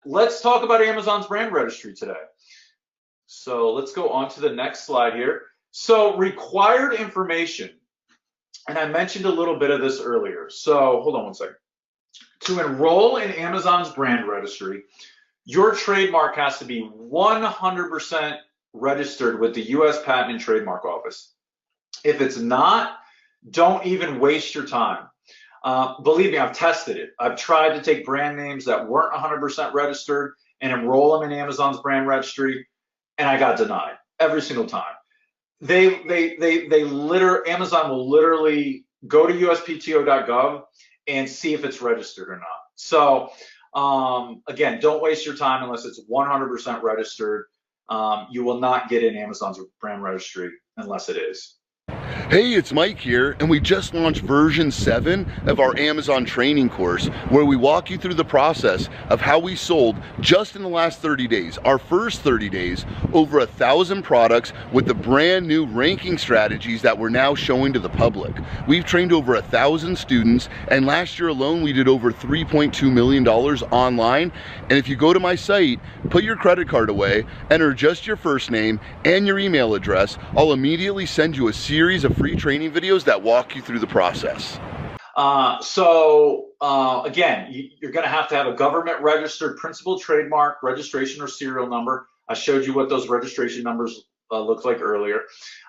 let's talk about Amazon's brand registry today. So let's go on to the next slide here. So required information, and I mentioned a little bit of this earlier. So hold on one second. To enroll in Amazon's brand registry, your trademark has to be 100% registered with the US Patent and Trademark Office. If it's not, don't even waste your time. Believe me, I've tested it. I've tried to take brand names that weren't 100% registered and enroll them in Amazon's brand registry, and I got denied every single time. Amazon will literally go to uspto.gov and see if it's registered or not. So again, don't waste your time unless it's 100% registered. You will not get in Amazon's brand registry unless it is. Hey, it's Mike here, and we just launched version 7 of our Amazon training course, where we walk you through the process of how we sold just in the last 30 days, our first 30 days, over 1,000 products with the brand new ranking strategies that we're now showing to the public. We've trained over 1,000 students, and last year alone we did over $3.2 million online. And if you go to my site, put your credit card away, enter just your first name and your email address, I'll immediately send you a series of free training videos that walk you through the process. Again, you're going to have a government registered principal trademark registration or serial number. I showed you what those registration numbers look like earlier.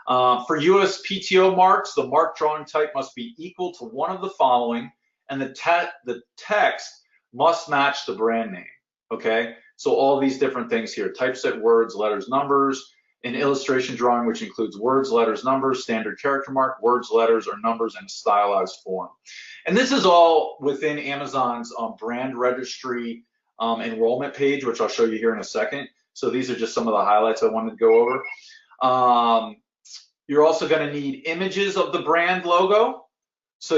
For USPTO marks, the mark drawing type must be equal to one of the following, and the text must match the brand name. Okay, so all these different things here: typeset words, letters, numbers. An illustration drawing, which includes words, letters, numbers, standard character mark, words, letters, or numbers in a stylized form. And this is all within Amazon's brand registry enrollment page, which I'll show you here in a second. So these are just some of the highlights I wanted to go over. You're also going to need images of the brand logo. So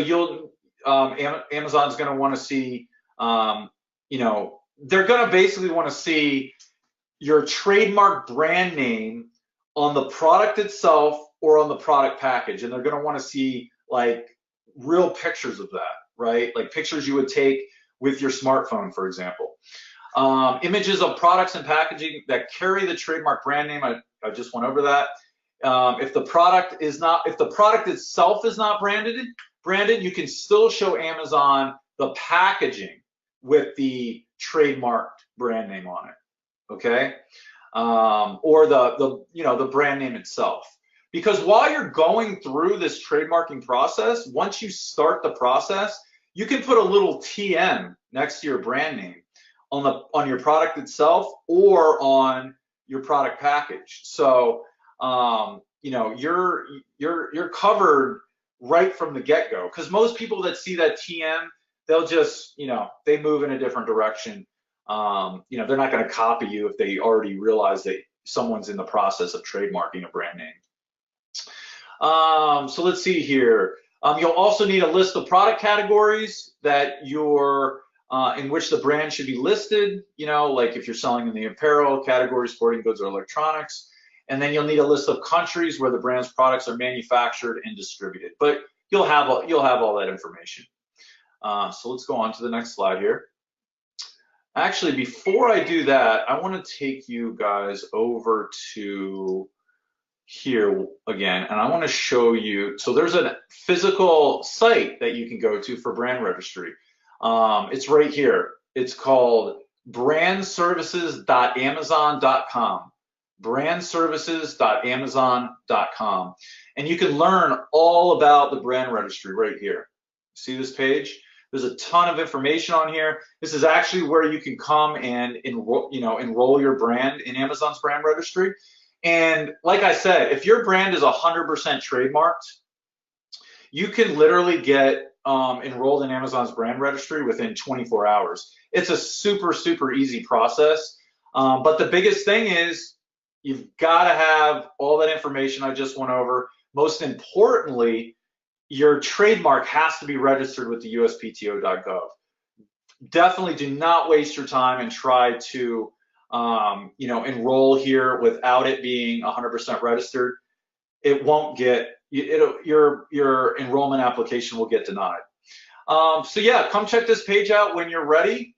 Amazon's going to want to see, they're going to basically want to see your trademark brand name on the product itself or on the product package, and they're going to want to see like real pictures of that, right? Like pictures you would take with your smartphone, for example. Images of products and packaging that carry the trademark brand name. I just went over that. If the product itself is not branded, you can still show Amazon the packaging with the trademarked brand name on it, okay? Or the brand name itself. Because while you're going through this trademarking process, once you start the process, you can put a little TM next to your brand name on your product itself or on your product package. So you're covered right from the get-go. Because most people that see that TM, they'll just they move in a different direction. They're not going to copy you if they already realize that someone's in the process of trademarking a brand name. So let's see here. You'll also need a list of product categories that in which the brand should be listed, like if you're selling in the apparel category, sporting goods, or electronics. And then you'll need a list of countries where the brand's products are manufactured and distributed. But you'll have all that information. So let's go on to the next slide here. Actually, before I do that, I want to take you guys over to here again, and I want to show you. So there's a physical site that you can go to for brand registry. It's right here. It's called brandservices.amazon.com. brandservices.amazon.com. And you can learn all about the brand registry right here. See this page? There's a ton of information on here. This is actually where you can come and enroll your brand in Amazon's brand registry. And like I said, if your brand is 100% trademarked, you can literally get enrolled in Amazon's brand registry within 24 hours. It's a super, super easy process. But the biggest thing is you've got to have all that information I just went over. Most importantly, your trademark has to be registered with the uspto.gov. Definitely do not waste your time and try to enroll here without it being 100% registered. It won't get, your enrollment application will get denied. So yeah, come check this page out when you're ready.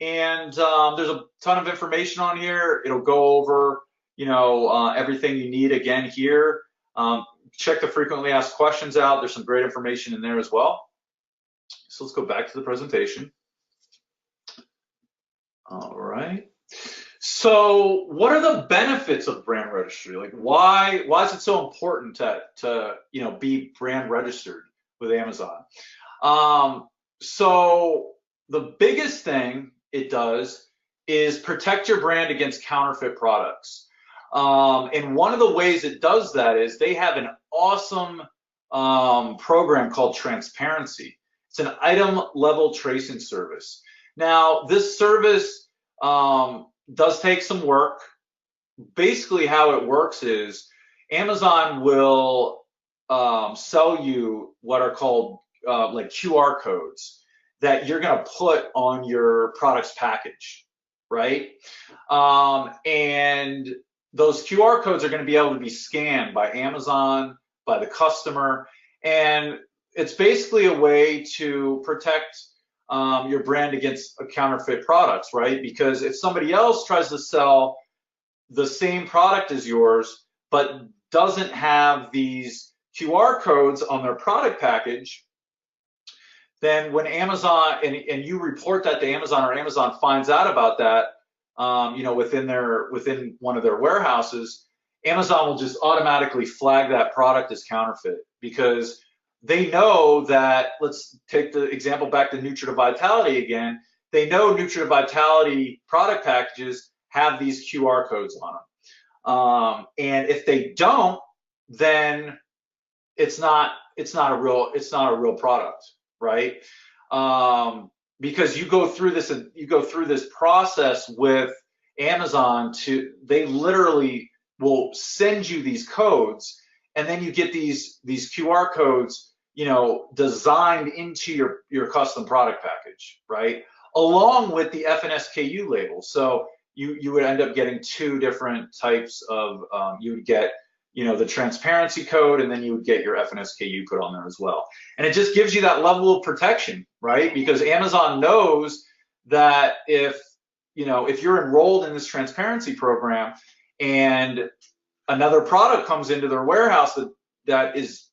and there's a ton of information on here. It'll go over, everything you need again here. Check the frequently asked questions out. There's some great information in there as well. So let's go back to the presentation. All right. So what are the benefits of brand registry? Like why is it so important to be brand registered with Amazon? So the biggest thing it does is protect your brand against counterfeit products. And one of the ways it does that is they have an awesome program called Transparency. It's an item level tracing service. Now, this service does take some work. Basically, how it works is Amazon will sell you what are called like QR codes that you're going to put on your product's package, right? And those QR codes are going to be able to be scanned by Amazon, by the customer, and it's basically a way to protect your brand against counterfeit products, right? Because if somebody else tries to sell the same product as yours, but doesn't have these QR codes on their product package, then when Amazon, and you report that to Amazon, or Amazon finds out about that, within one of their warehouses, Amazon will just automatically flag that product as counterfeit because they know that, let's take the example back to Nutrita Vitality again, they know Nutrita Vitality product packages have these QR codes on them. And if they don't, then it's not a real product, right? Because you go through this process with Amazon they literally will send you these codes, and then you get these QR codes, designed into your custom product package, right? Along with the FNSKU label. So you would end up getting two different types of, you would get, the transparency code, and then you would get your FNSKU put on there as well. And it just gives you that level of protection, right? Because Amazon knows that if you're enrolled in this transparency program and another product comes into their warehouse that is,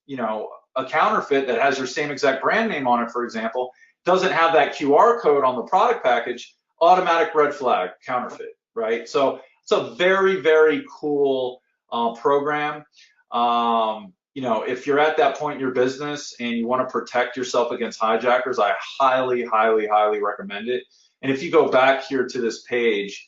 a counterfeit that has your same exact brand name on it, for example, doesn't have that QR code on the product package, automatic red flag, counterfeit, right? So it's a very, very cool program. If you're at that point in your business and you want to protect yourself against hijackers, I highly, highly, highly recommend it. And if you go back here to this page,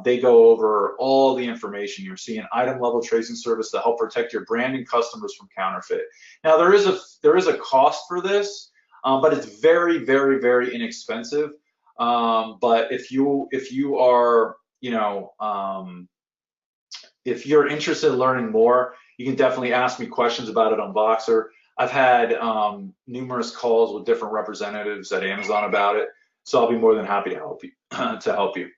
they go over all the information. You're seeing item level tracing service to help protect your brand and customers from counterfeit. Now there is a cost for this, but it's very, very, very inexpensive. But if you are, if you're interested in learning more, you can definitely ask me questions about it on Voxer. I've had numerous calls with different representatives at Amazon about it, so I'll be more than happy to help you.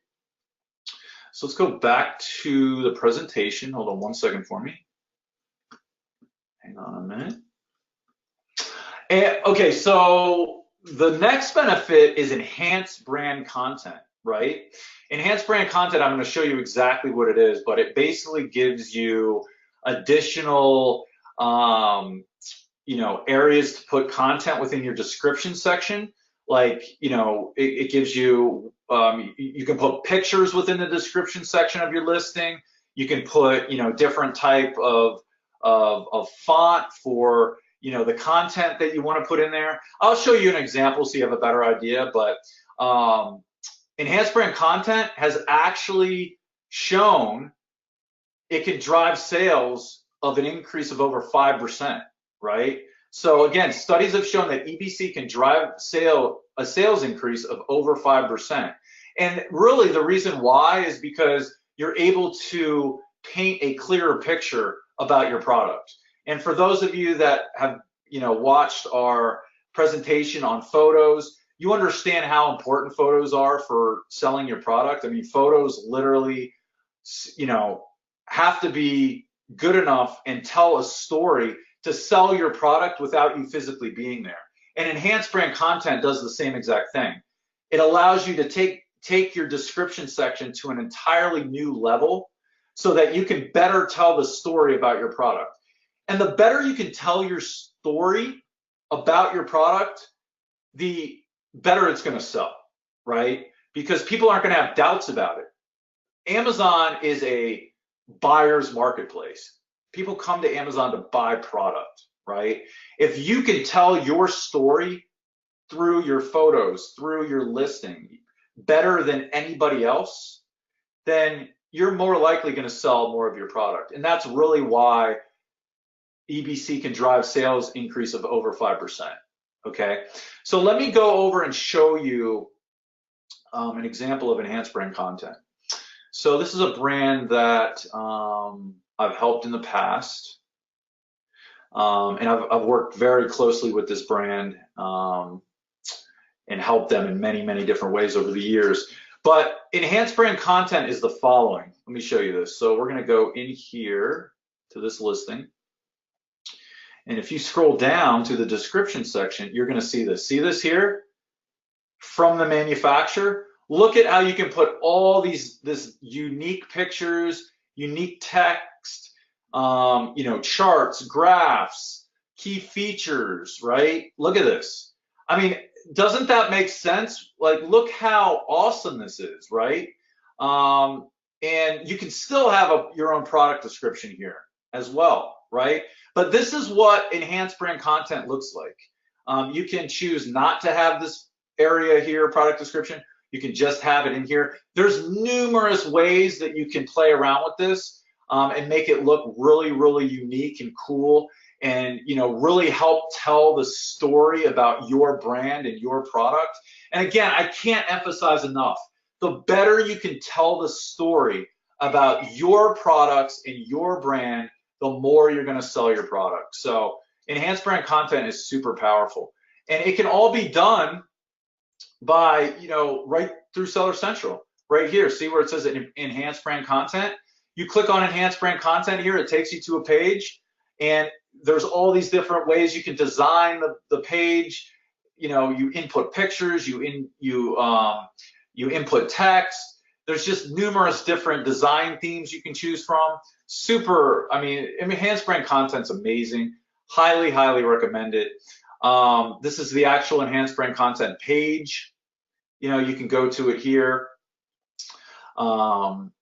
So let's go back to the presentation. Hold on one second for me. Hang on a minute. Okay, so the next benefit is enhanced brand content, right? Enhanced brand content, I'm going to show you exactly what it is, but it basically gives you additional areas to put content within your description section. Like, it gives you, you can put pictures within the description section of your listing. You can put, different type of font for, the content that you want to put in there. I'll show you an example so you have a better idea, but enhanced brand content has actually shown it can drive sales of an increase of over 5%, right? So again, studies have shown that EBC can drive a sales increase of over 5%. And really the reason why is because you're able to paint a clearer picture about your product. And for those of you that have, watched our presentation on photos, you understand how important photos are for selling your product. I mean, photos literally, have to be good enough and tell a story to sell your product without you physically being there. And enhanced brand content does the same exact thing. It allows you to take take your description section to an entirely new level so that you can better tell the story about your product. And the better you can tell your story about your product, the better it's going to sell, right? Because people aren't going to have doubts about it. Amazon is a buyer's marketplace. People come to Amazon to buy product, right? If you can tell your story through your photos, through your listing, better than anybody else, then you're more likely going to sell more of your product. And that's really why EBC can drive sales increase of over 5%. Okay, so let me go over and show you an example of enhanced brand content. So this is a brand that I've helped in the past, and I've worked very closely with this brand and helped them in many, many different ways over the years. But enhanced brand content is the following. Let me show you this. So we're going to go in here to this listing. And if you scroll down to the description section, you're going to see this. See this here? From the manufacturer. Look at how you can put all this unique pictures, unique text, charts, graphs, key features, right? Look at this. I mean, doesn't that make sense? Like, look how awesome this is, right? And you can still have your own product description here as well, right? But this is what enhanced brand content looks like. You can choose not to have this area here, product description. You can just have it in here. There's numerous ways that you can play around with this and make it look really, really unique and cool, and really help tell the story about your brand and your product. And again, I can't emphasize enough, the better you can tell the story about your products and your brand, the more you're going to sell your product. So enhanced brand content is super powerful, and it can all be done by right through Seller Central. Right here, see where it says enhanced brand content? You click on enhanced brand content here, it takes you to a page, and there's all these different ways you can design the page. You input pictures, you input text. There's just numerous different design themes you can choose from. Super, enhanced brand content's amazing. Highly, highly recommend it. This is the actual enhanced brand content page. You can go to it here, and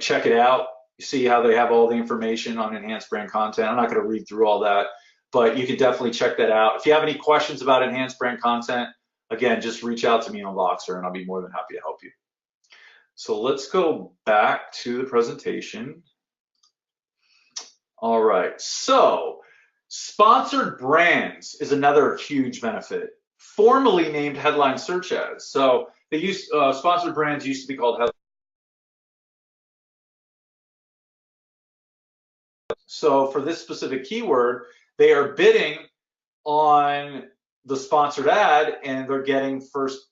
check it out. You see how they have all the information on enhanced brand content. I'm not going to read through all that, but you can definitely check that out. If you have any questions about enhanced brand content, again, just reach out to me on Voxer and I'll be more than happy to help you. So let's go back to the presentation. All right, so sponsored brands is another huge benefit, formerly named headline search ads. So they used sponsored brands used to be called headline. So for this specific keyword, they are bidding on the sponsored ad and they're getting first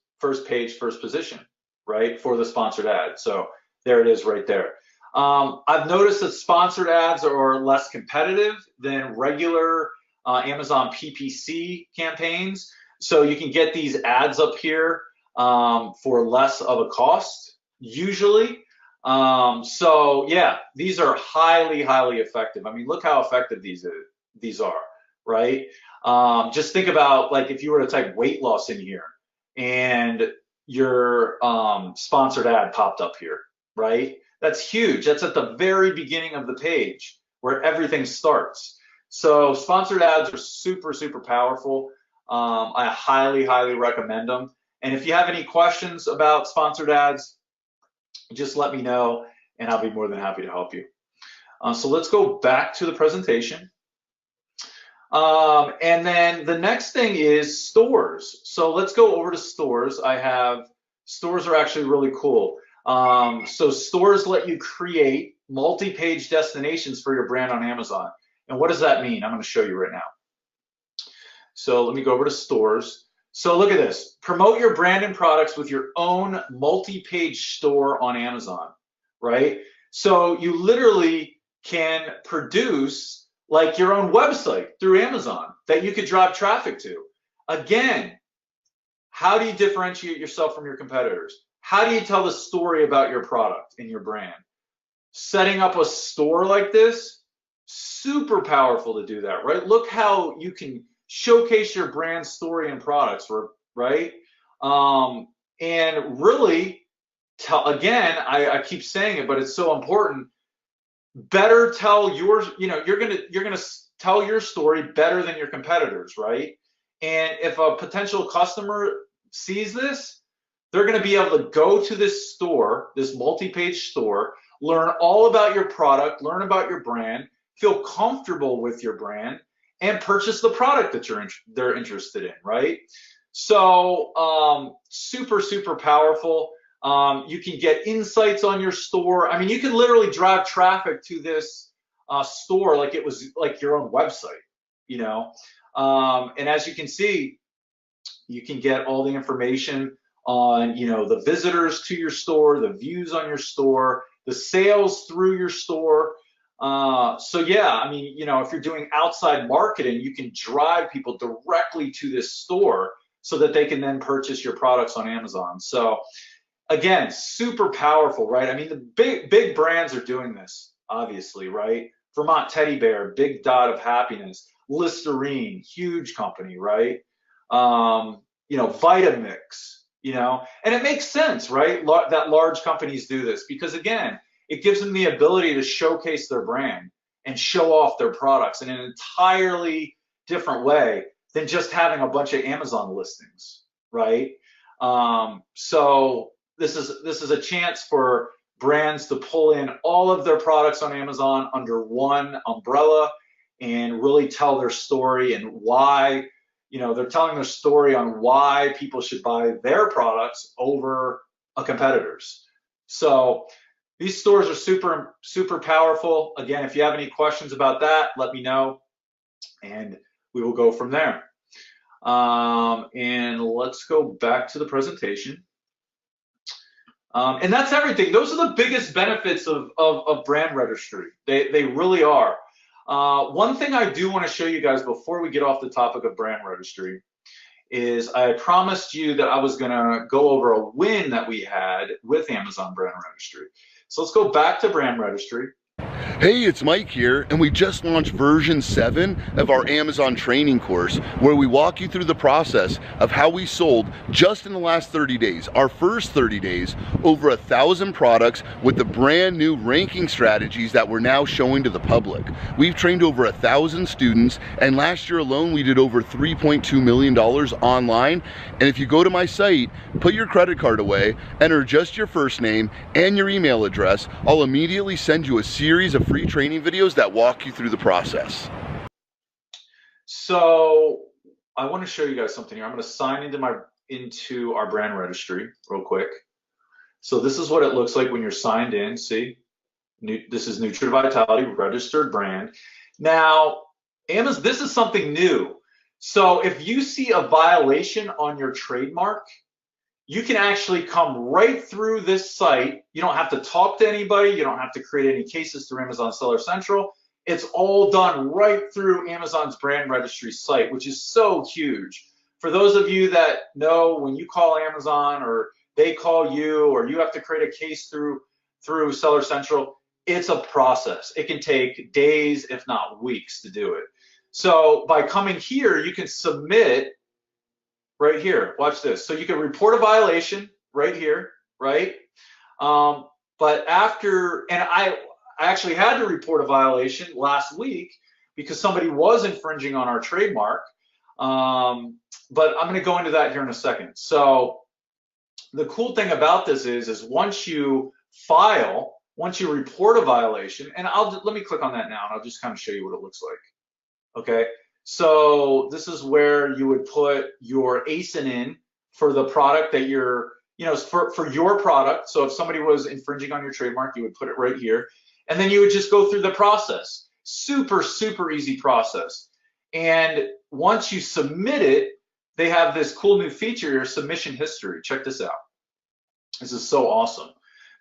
page, first position, right, for the sponsored ad. So there it is right there. I've noticed that sponsored ads are less competitive than regular Amazon PPC campaigns. So you can get these ads up here for less of a cost, usually. So yeah, these are highly, highly effective. Look how effective these are, right? Just think about, like, if you were to type weight loss in here and your sponsored ad popped up here, right? That's huge. That's at the very beginning of the page where everything starts. So sponsored ads are super, super powerful. I highly, highly recommend them. And if you have any questions about sponsored ads, just let me know and I'll be more than happy to help you. So let's go back to the presentation. And then the next thing is stores. So let's go over to stores. Stores are actually really cool. So stores let you create multi-page destinations for your brand on Amazon. And what does that mean? I'm going to show you right now. So let me go over to stores. So look at this. Promote your brand and products with your own multi-page store on Amazon, right? So you literally can produce like your own website through Amazon that you could drive traffic to. Again, How do you differentiate yourself from your competitors? How do you tell the story about your product and your brand? Setting up a store like this, super powerful to do that, right? Look how you can showcase your brand story and products, right? And really tell, again, I keep saying it, but it's so important. Better tell your, you're gonna tell your story better than your competitors, right? And if a potential customer sees this, they're going to be able to go to this store, this multi-page store, learn all about your product, learn about your brand, feel comfortable with your brand, and purchase the product that they're interested in, right? So super, super powerful. You can get insights on your store. I mean, you can literally drive traffic to this store like it was like your own website, you know. And as you can see, you can get all the information on, the visitors to your store, the views on your store, the sales through your store. So yeah, I mean, if you're doing outside marketing, you can drive people directly to this store so that they can then purchase your products on Amazon. So again, super powerful, right? I mean, the big brands are doing this, obviously, right? Vermont Teddy Bear, Big Dot of Happiness, Listerine, huge company, right? Vitamix, and it makes sense, right? That large companies do this because, again, it gives them the ability to showcase their brand and show off their products in an entirely different way than just having a bunch of Amazon listings, right? So this is a chance for brands to pull in all of their products on Amazon under one umbrella and really tell their story and why, they're telling their story on why people should buy their products over a competitor's. So these stores are super, super powerful. Again, if you have any questions about that, let me know and we will go from there. And let's go back to the presentation. And that's everything. Those are the biggest benefits of brand registry. They really are. One thing I do want to show you guys before we get off the topic of brand registry is I promised you that I was going to go over a win that we had with Amazon Brand Registry. So let's go back to brand registry. Hey, it's Mike here, and we just launched version 7 of our Amazon training course where we walk you through the process of how we sold just in the last 30 days, our first 30 days, over 1,000 products with the brand new ranking strategies that we're now showing to the public. We've trained over 1,000 students, and last year alone we did over $3.2 million online. And if you go to my site, put your credit card away, enter just your first name and your email address, I'll immediately send you a series of free training videos that walk you through the process. So I want to show you guys something here. I'm going to sign into our brand registry real quick. So this is what it looks like when you're signed in. See, this is NutriVitality registered brand. Now, Amazon, this is something new. So if you see a violation on your trademark, you can actually come right through this site. You don't have to talk to anybody. You don't have to create any cases through Amazon Seller Central. It's all done right through Amazon's brand registry site, which is so huge. For those of you that know, when you call Amazon or they call you or you have to create a case through Seller Central, it's a process. It can take days, if not weeks, to do it. So by coming here, you can submit right here. Watch this. So you can report a violation right here, right? But after, and I actually had to report a violation last week because somebody was infringing on our trademark. But I'm going to go into that here in a second. So the cool thing about this is once you file, once you report a violation, and let me click on that now and I'll just kind of show you what it looks like. Okay. So this is where you would put your ASIN in for the product that you're, for your product. So if somebody was infringing on your trademark, you would put it right here. And then you would just go through the process. Super, super easy process. And once you submit it, they have this cool new feature, your submission history. Check this out. This is so awesome.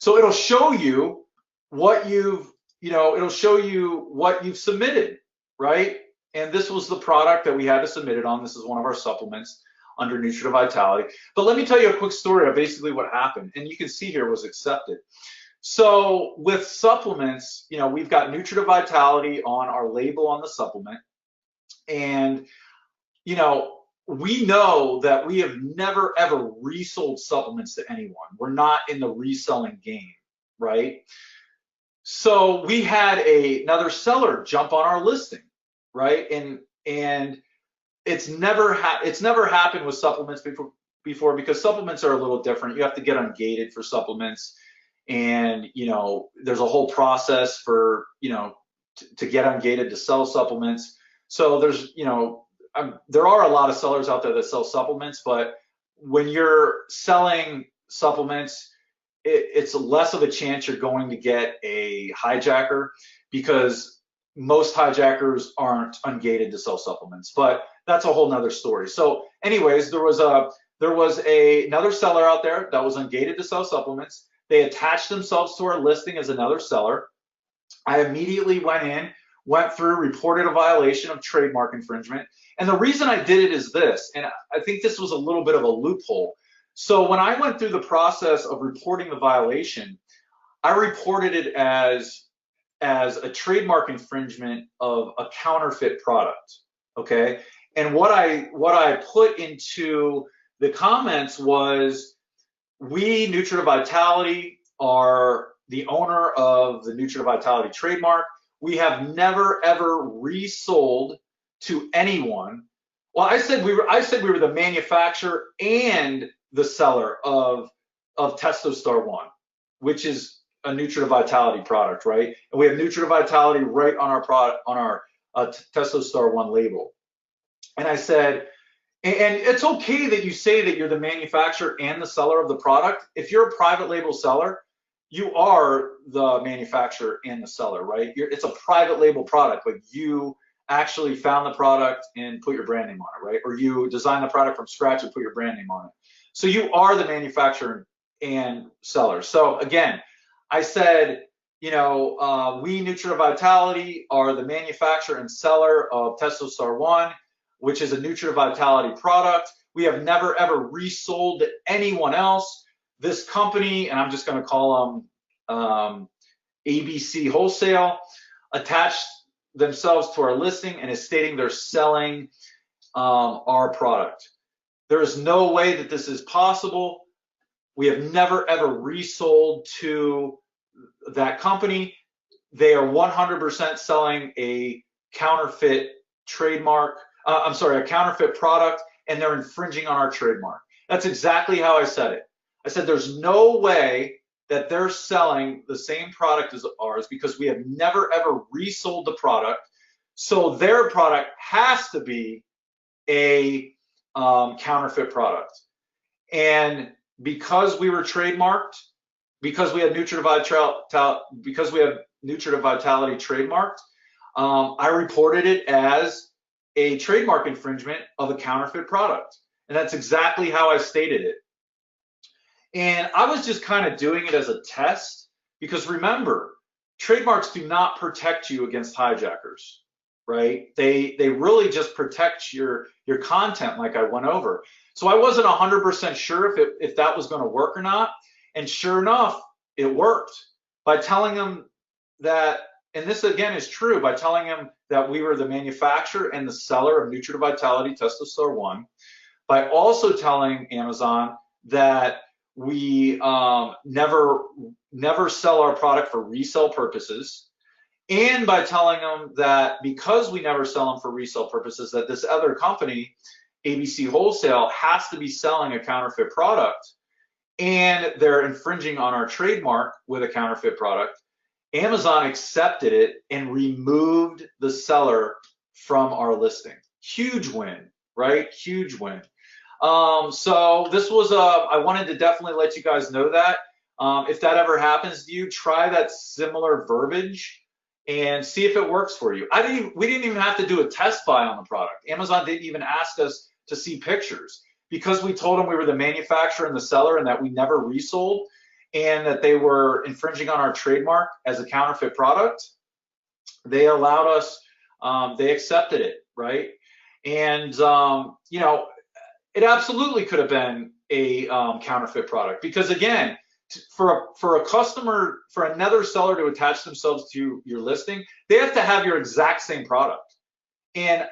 So it'll show you what it'll show you what you've submitted, right? And this was the product that we had to submit it on. This is one of our supplements. under Nutritive Vitality. But let me tell you a quick story of basically what happened. And you can see here was accepted. So with supplements, you know, we've got Nutritive Vitality on our label on the supplement. And, you know, we know that we have never ever resold supplements to anyone. We're not in the reselling game, right? So we had another seller jump on our listing, right? And it's never happened with supplements before because supplements are a little different. You have to get ungated for supplements, and you know there's a whole process for to get ungated to sell supplements. So there's there are a lot of sellers out there that sell supplements, but when you're selling supplements, it's less of a chance you're going to get a hijacker because most hijackers aren't ungated to sell supplements, but that's a whole nother story. So anyways, there was another seller out there that was ungated to sell supplements. They attached themselves to our listing as another seller. I immediately went through, reported a violation of trademark infringement. And the reason I did it is this, and I think this was a little bit of a loophole. So when I went through the process of reporting the violation, I reported it as a trademark infringement of a counterfeit product, okay? And what I put into the comments was, we, Nutritive Vitality, are the owner of the Nutritive Vitality trademark. We have never ever resold to anyone. Well, I said we were the manufacturer and the seller of Testostar One, which is a Nutritive Vitality product, right? And we have Nutritive Vitality right on our product, on our Testostar One label. And I said, and it's okay that you say that you're the manufacturer and the seller of the product. If you're a private label seller, you are the manufacturer and the seller, right? It's a private label product, but you actually found the product and put your brand name on it, right? Or you designed the product from scratch and put your brand name on it. So you are the manufacturer and seller. So again, I said, we, Nutritive Vitality, are the manufacturer and seller of Testostar One, which is a Nutritive Vitality product. We have never ever resold to anyone else. This company, and I'm just going to call them ABC Wholesale, attached themselves to our listing and is stating they're selling our product. There is no way that this is possible. We have never ever resold to that company. They are 100% selling a counterfeit trademark. A counterfeit product, and they're infringing on our trademark. That's exactly how I said it. I said there's no way that they're selling the same product as ours because we have never ever resold the product. So their product has to be a counterfeit product. And because we were trademarked, because we had Nutritive Vitality trademarked, I reported it as a trademark infringement of a counterfeit product. And that's exactly how I stated it. And I was just kind of doing it as a test because remember, trademarks do not protect you against hijackers, right? They really just protect your content, like I went over. So I wasn't 100% sure if that was going to work or not. And sure enough, it worked by telling them that, and this again is true, by telling them that we were the manufacturer and the seller of Nutritive Vitality Testostar One, by also telling Amazon that we never sell our product for resale purposes, and by telling them that because we never sell them for resale purposes, that this other company, ABC Wholesale, has to be selling a counterfeit product, and they're infringing on our trademark with a counterfeit product. Amazon accepted it and removed the seller from our listing. Huge win, right? Huge win. So this was I wanted to definitely let you guys know that. If that ever happens to you, try that similar verbiage and see if it works for you. We didn't even have to do a test buy on the product. Amazon didn't even ask us to see pictures because we told them we were the manufacturer and the seller and that we never resold, and that they were infringing on our trademark as a counterfeit product. They allowed us, they accepted it, right? And, it absolutely could have been a counterfeit product, because again, for a customer, for another seller to attach themselves to your listing, they have to have your exact same product. And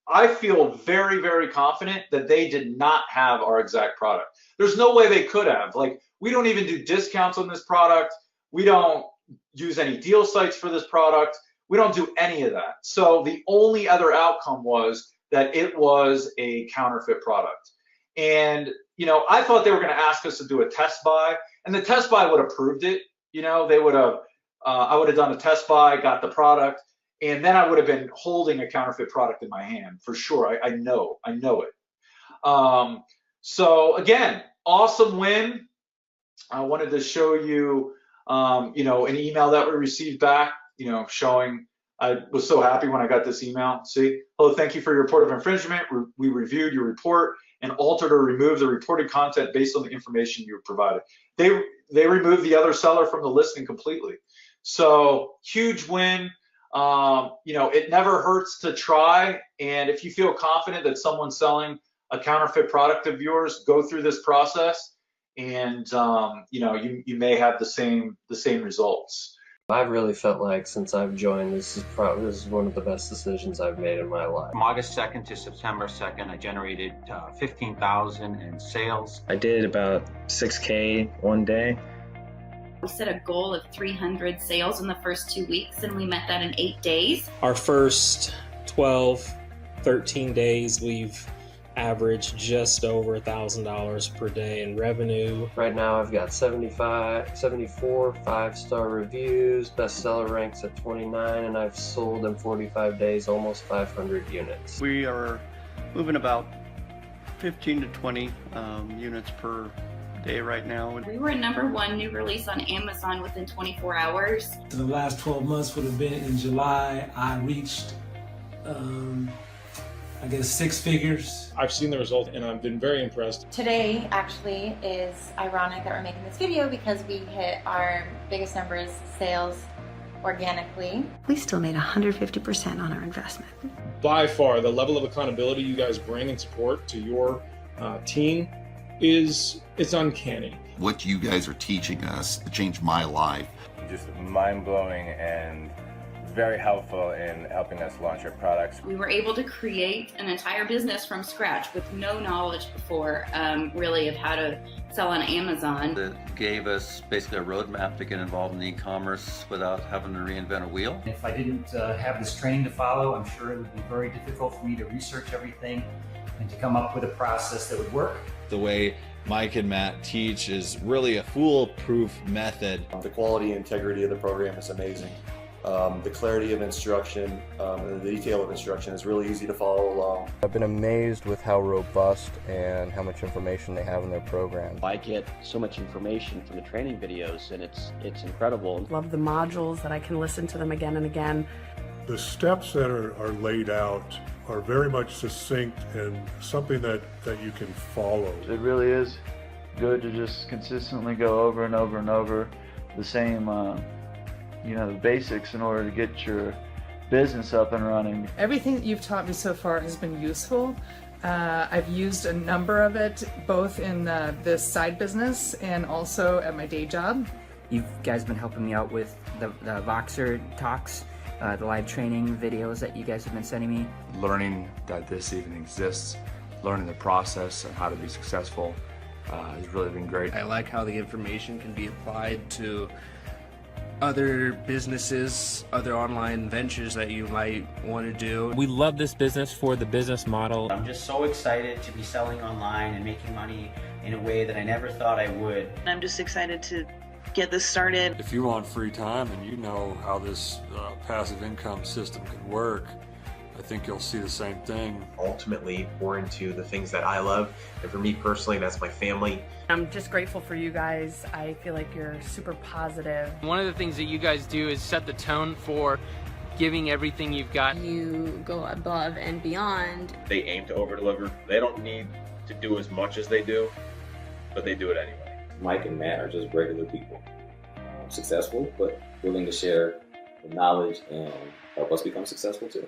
I feel very, very confident that they did not have our exact product. There's no way they could have. Like, we don't even do discounts on this product. We don't use any deal sites for this product. We don't do any of that. So the only other outcome was that it was a counterfeit product. And, you know, I thought they were going to ask us to do a test buy, and the test buy would have proved it. You know, they would have, I would have done a test buy, got the product, and then I would have been holding a counterfeit product in my hand for sure. I know it. So again, awesome win. I wanted to show you, you know, an email that we received back, you know, showing I was so happy when I got this email. See, hello, thank you for your report of infringement. We reviewed your report and altered or removed the reported content based on the information you provided. They removed the other seller from the listing completely. So huge win. You know, it never hurts to try. And if you feel confident that someone's selling a counterfeit product of yours, go through this process, and you know, you may have the same results. I've really felt like since I've joined, this is one of the best decisions I've made in my life. From August 2nd to September 2nd, I generated $15,000 in sales. I did about 6K one day. We set a goal of 300 sales in the first 2 weeks, and we met that in 8 days. Our first 12, 13 days, we've averaged just over $1,000 per day in revenue. Right now I've got 74 5-star reviews, bestseller ranks at 29, and I've sold in 45 days almost 500 units. We are moving about 15 to 20 units per day right now. We were #1 new release on Amazon within 24 hours. In the last 12 months would have been in July, I reached I guess 6 figures. I've seen the result and I've been very impressed. Today actually is ironic that we're making this video because we hit our biggest numbers sales organically. We still made 150% on our investment. By far, the level of accountability you guys bring and support to your team it's uncanny. What you guys are teaching us changed my life. Just mind-blowing and very helpful in helping us launch our products. We were able to create an entire business from scratch with no knowledge before, really, of how to sell on Amazon. It gave us basically a roadmap to get involved in e-commerce without having to reinvent a wheel. If I didn't have this training to follow, I'm sure it would be very difficult for me to research everything and to come up with a process that would work. The way Mike and Matt teach is really a foolproof method. The quality and integrity of the program is amazing. The clarity of instruction, and the detail of instruction is really easy to follow along. I've been amazed with how robust and how much information they have in their program. I get so much information from the training videos, and it's incredible. Love the modules that I can listen to them again and again. The steps that are laid out are very much succinct and something that you can follow. It really is good to just consistently go over and over and over the same you know, the basics in order to get your business up and running. Everything that you've taught me so far has been useful. I've used a number of it both in this side business and also at my day job. You guys been helping me out with the Voxer talks, the live training videos that you guys have been sending me. Learning that this even exists, learning the process and how to be successful has really been great. I like how the information can be applied to other businesses, other online ventures that you might want to do. We love this business for the business model. I'm just so excited to be selling online and making money in a way that I never thought I would. I'm just excited to get this started. If you want free time and you know how this passive income system can work, I think you'll see the same thing. Ultimately, pour into the things that I love, and for me personally, that's my family. I'm just grateful for you guys. I feel like you're super positive. One of the things that you guys do is set the tone for giving everything you've got. You go above and beyond. They aim to over-deliver. They don't need to do as much as they do, but they do it anyway. Mike and Matt are just regular people. Successful, but willing to share the knowledge and help us become successful too.